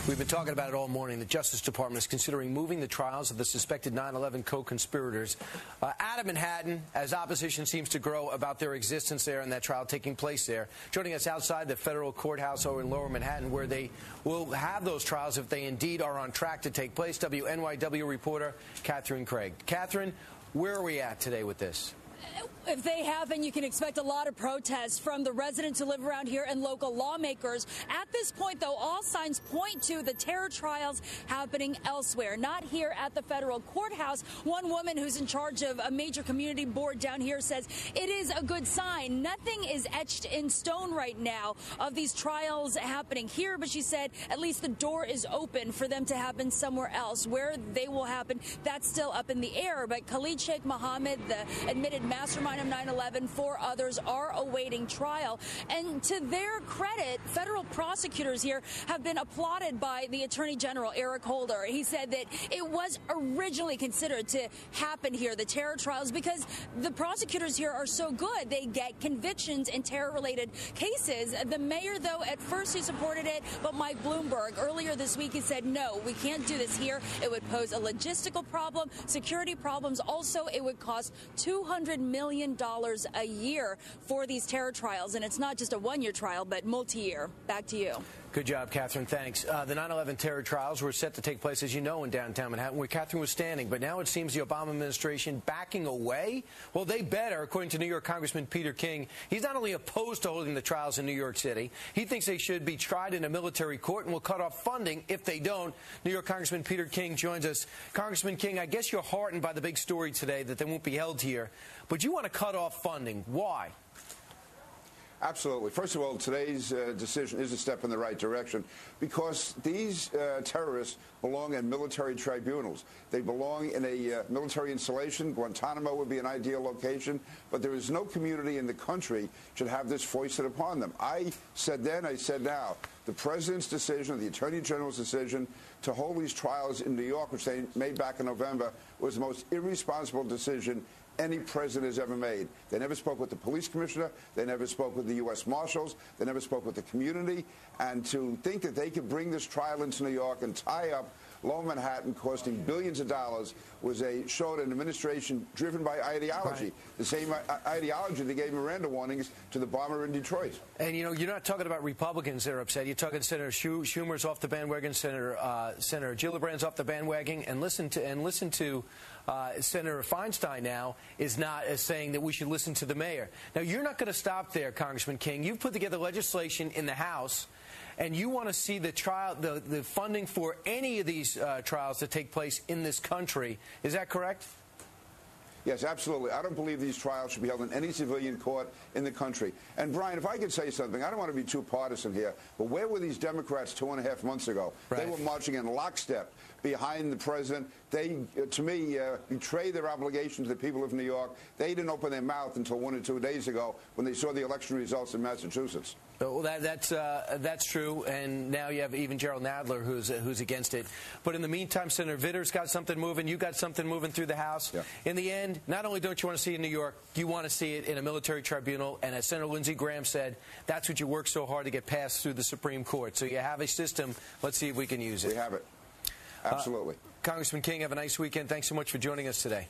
We've been talking about it all morning. The Justice Department is considering moving the trials of the suspected 9/11 co-conspirators out of Manhattan as opposition seems to grow about their existence there and that trial taking place there. Joining us outside the federal courthouse over in Lower Manhattan, where they will have those trials if they indeed are on track to take place, WNYW reporter Catherine Craig. Catherine, where are we at today with this? If they happen, you can expect a lot of protests from the residents who live around here and local lawmakers. At this point, though, all signs point to the terror trials happening elsewhere, not here at the federal courthouse. One woman who's in charge of a major community board down here says it is a good sign. Nothing is etched in stone right now of these trials happening here, but she said at least the door is open for them to happen somewhere else. Where they will happen, that's still up in the air. But Khalid Sheikh Mohammed, the admitted mastermind of 9/11, 4 others are awaiting trial. And to their credit, federal prosecutors here have been applauded by the Attorney General, Eric Holder. He said that it was originally considered to happen here, the terror trials, because the prosecutors here are so good. They get convictions in terror-related cases. The mayor, though, at first he supported it, but Mike Bloomberg earlier this week he said, no, we can't do this here. It would pose a logistical problem, security problems. Also, it would cost $200 million a year for these terror trials. And it's not just a one-year trial, but multi-year. Back to you. Good job, Catherine. Thanks. The 9/11 terror trials were set to take place, as you know, in downtown Manhattan, where Catherine was standing. But now it seems the Obama administration backing away. Well, they better, according to New York Congressman Peter King. He's not only opposed to holding the trials in New York City, he thinks they should be tried in a military court and will cut off funding if they don't. New York Congressman Peter King joins us. Congressman King, I guess you're heartened by the big story today that they won't be held here, but you want to cut off funding. Why? Absolutely. First of all, today's decision is a step in the right direction because these terrorists belong in military tribunals. They belong in a military installation. Guantanamo would be an ideal location, but there is no community in the country should have this foisted upon them. I said then, I said now, the president's decision, the attorney general's decision to hold these trials in New York, which they made back in November, was the most irresponsible decision any president has ever made. They never spoke with the police commissioner. They never spoke with the U.S. Marshals. They never spoke with the community. And to think that they could bring this trial into New York and tie up Lower Manhattan, costing billions of dollars, showed an administration driven by ideology, the same ideology that gave Miranda warnings to the bomber in Detroit. And, you know, you're not talking about Republicans that are upset. You're talking Senator Schumer's off the bandwagon, Senator Gillibrand's off the bandwagon, and listen to Senator Feinstein now is saying that we should listen to the mayor. Now, you're not going to stop there, Congressman King. You've put together legislation in the House, and you want to see the funding for any of these trials that take place in this country. Is that correct? Yes, absolutely. I don't believe these trials should be held in any civilian court in the country. And, Brian, if I could say something, I don't want to be too partisan here, but where were these Democrats 2.5 months ago? Right. They were marching in lockstep behind the president. They, to me, betrayed their obligation to the people of New York. They didn't open their mouth until 1 or 2 days ago when they saw the election results in Massachusetts. Well, that's true, and now you have even Gerald Nadler who's against it. But in the meantime, Senator Vitter's got something moving. You got something moving through the House. Yeah. In the end, not only don't you want to see it in New York, you want to see it in a military tribunal. And as Senator Lindsey Graham said, that's what you work so hard to get passed through the Supreme Court. So you have a system. Let's see if we can use it. We have it. Absolutely. Congressman King, have a nice weekend. Thanks so much for joining us today.